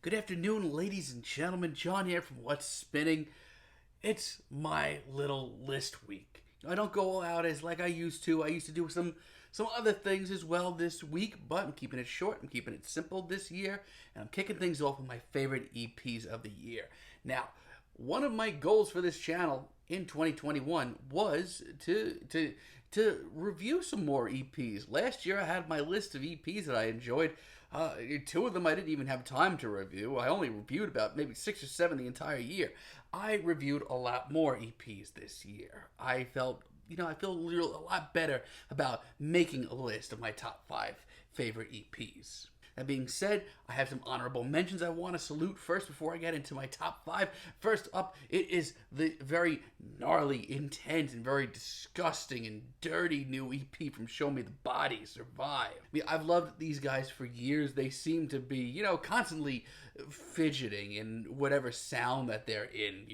Good afternoon, ladies and gentlemen. John here from What's Spinning. It's my little list week. I don't go all out as like I used to. I used to do some other things as well this week, but I'm keeping it short. I'm keeping it simple this year, and I'm kicking things off with my favorite EPs of the year. Now, one of my goals for this channel in 2021 was to review some more EPs. Last year I had my list of EPs that I enjoyed. Two of them I didn't even have time to review. I only reviewed about maybe 6 or 7 the entire year. I reviewed a lot more EPs this year. I feel a lot better about making a list of my top 5 favorite EPs. That being said, I have some honorable mentions I want to salute first before I get into my top 5. First up, it is the very gnarly, intense, and very disgusting and dirty new EP from Show Me the Body, Survive. I mean, I've loved these guys for years. They seem to be, constantly fidgeting in whatever sound that they're in,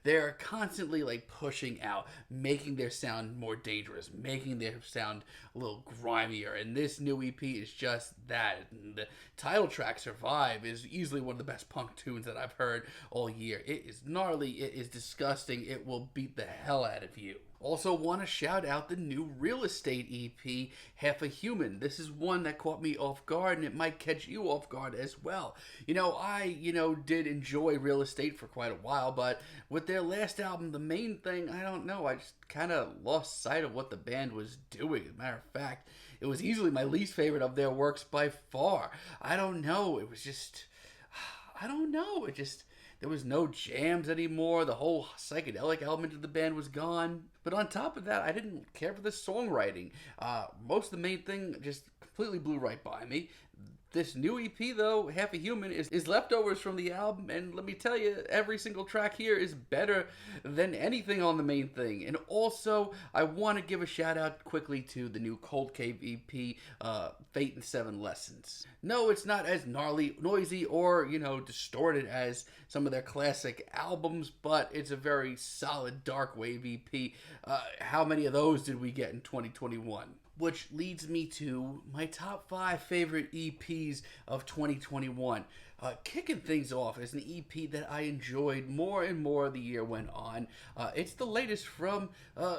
They're constantly like pushing out, making their sound more dangerous, making their sound a little grimier, and this new EP is just that. And the title track, Survive, is easily one of the best punk tunes that I've heard all year. It is gnarly, it is disgusting, it will beat the hell out of you. Also want to shout out the new Real Estate EP, Half a Human. This is one that caught me off guard, and it might catch you off guard as well. I did enjoy Real Estate for quite a while, but with their last album, The Main Thing, I don't know, I just kind of lost sight of what the band was doing. As a matter of fact, it was easily my least favorite of their works by far. I don't know, it just... There was no jams anymore. The whole psychedelic element of the band was gone. But on top of that, I didn't care for the songwriting. Most of the Main Thing just completely blew right by me. This new EP, though, Half a Human, is leftovers from the album, and let me tell you, every single track here is better than anything on The Main Thing. And also, I want to give a shout out quickly to the new Cold Cave EP, Fate and 7 Lessons. No, it's not as gnarly, noisy, or, distorted as some of their classic albums, but it's a very solid dark wave EP. How many of those did we get in 2021? Which leads me to my top 5 favorite EPs of 2021. Kicking things off is an EP that I enjoyed more and more the year went on. It's the latest from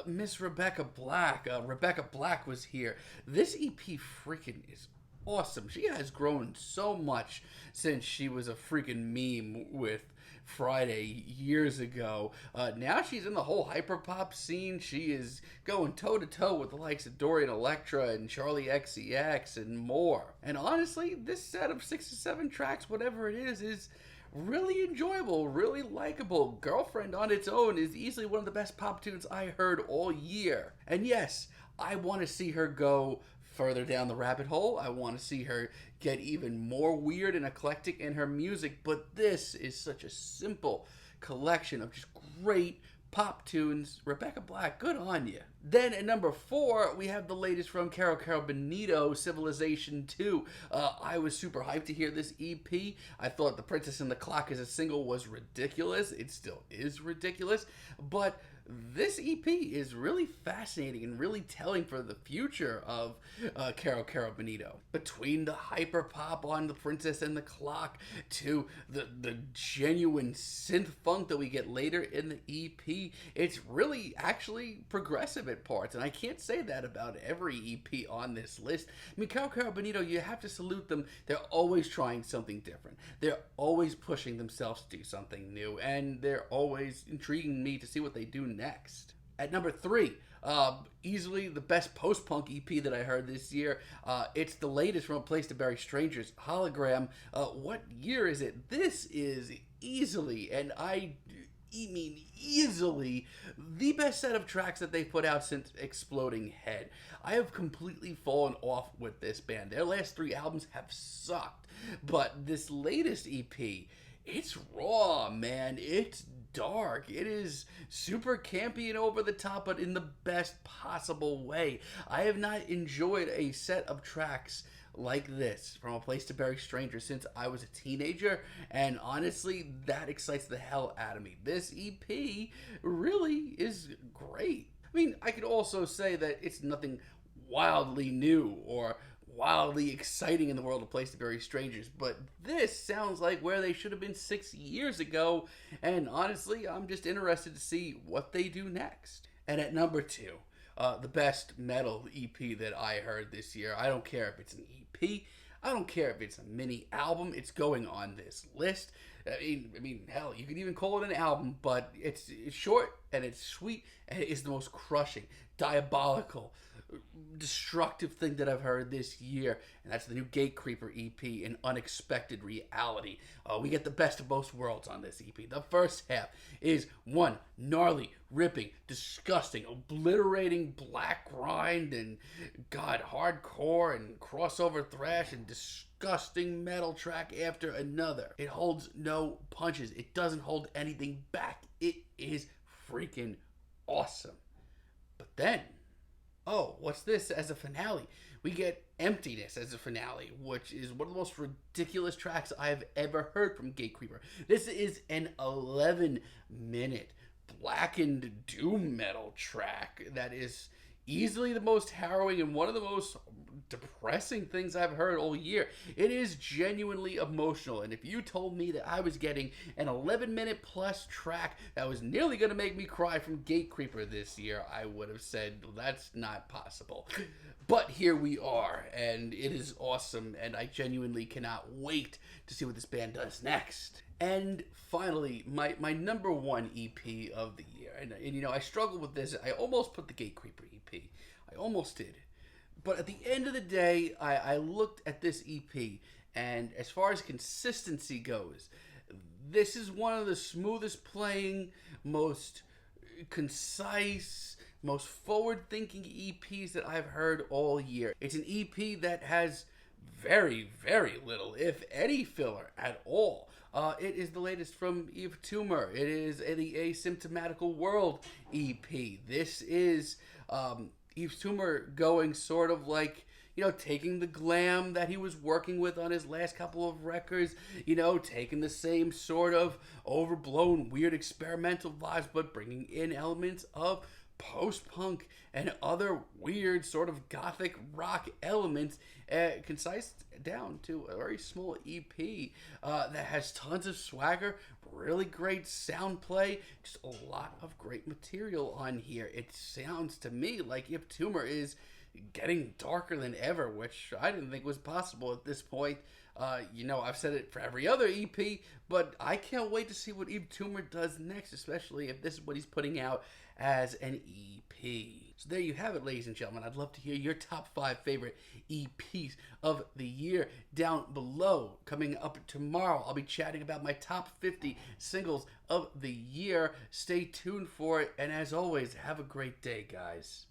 Miss Rebecca Black. Rebecca Black was here. This EP freaking is awesome. She has grown so much since she was a freaking meme with Friday years ago. Now she's in the whole hyperpop scene. She is going toe-to-toe with the likes of Dorian Electra and Charlie XCX and more. And honestly, this set of 6 to 7 tracks, whatever it is really enjoyable, really likable. Girlfriend on its own is easily one of the best pop tunes I heard all year. And yes, I want to see her go further down the rabbit hole. I want to see her get even more weird and eclectic in her music, but this is such a simple collection of just great pop tunes. Rebecca Black, good on you. Then at number 4, we have the latest from Kero, Bonito, Civilization 2. I was super hyped to hear this EP. I thought The Princess and the Clock as a single was ridiculous. It still is ridiculous, but this EP is really fascinating and really telling for the future of Kero Bonito. Between the hyperpop on The Princess and the Clock to the genuine synth funk that we get later in the EP, it's really actually progressive at parts, and I can't say that about every EP on this list. I mean, Kero Bonito, you have to salute them. They're always trying something different. They're always pushing themselves to do something new, and they're always intriguing me to see what they do next. At number 3, easily the best post-punk EP that I heard this year. It's the latest from A Place to Bury Strangers, Hologram. What year is it? This is easily, and I mean easily, the best set of tracks that they've put out since Exploding Head. I have completely fallen off with this band. Their last 3 albums have sucked, but this latest EP, it's raw, man. It's dark. It is super campy and over the top, but in the best possible way. I have not enjoyed a set of tracks like this from A Place to Bury Strangers since I was a teenager, and honestly, that excites the hell out of me. This EP really is great. I mean, I could also say that it's nothing wildly new or wildly exciting in the world of Place to Bury Strangers, but this sounds like where they should have been 6 years ago, and honestly, I'm just interested to see what they do next. And at number two, the best metal EP that I heard this year. I don't care if it's an EP. I don't care if it's a mini album. It's going on this list. I mean, hell, you could even call it an album, but it's short and it's sweet and it is the most crushing, diabolical, destructive thing that I've heard this year, and that's the new Gatecreeper EP, An Unexpected Reality. We get the best of both worlds on this EP. The first half is one gnarly, ripping, disgusting, obliterating black grind and god hardcore and crossover thrash and disgusting metal track after another. It holds no punches. It doesn't hold anything back. It is freaking awesome. But then, oh, what's this as a finale? We get Emptiness as a finale, which is one of the most ridiculous tracks I've ever heard from Gatecreeper. This is an 11-minute blackened doom metal track that is easily the most harrowing and one of the most depressing things I've heard all year. It is genuinely emotional, and if you told me that I was getting an 11-minute plus track that was nearly going to make me cry from Gatecreeper this year, I would have said that's not possible. But here we are, and it is awesome, and I genuinely cannot wait to see what this band does next. And finally, my number one EP of the year, and you know, I struggled with this. I almost put the Gatecreeper EP. I almost did. But at the end of the day, I looked at this EP, and as far as consistency goes, this is one of the smoothest playing, most concise, most forward-thinking EPs that I've heard all year. It's an EP that has very, very little, if any, filler at all. It is the latest from Yves Tumor. It is the Asymptomatic World EP. This is Yves Tumor going sort of like, you know, taking the glam that he was working with on his last couple of records, you know, taking the same sort of overblown, weird experimental vibes, but bringing in elements of post-punk and other weird sort of gothic rock elements, concise down to a very small EP that has tons of swagger, really great sound play, just a lot of great material on here. It sounds to me like Yves Tumor is getting darker than ever, which I didn't think was possible at this point. You know, I've said it for every other EP, but I can't wait to see what Yves Tumor does next, especially if this is what he's putting out as an EP. So there you have it, ladies and gentlemen. I'd love to hear your top 5 favorite EPs of the year down below. Coming up tomorrow, I'll be chatting about my top 50 singles of the year. Stay tuned for it, and as always, have a great day, guys.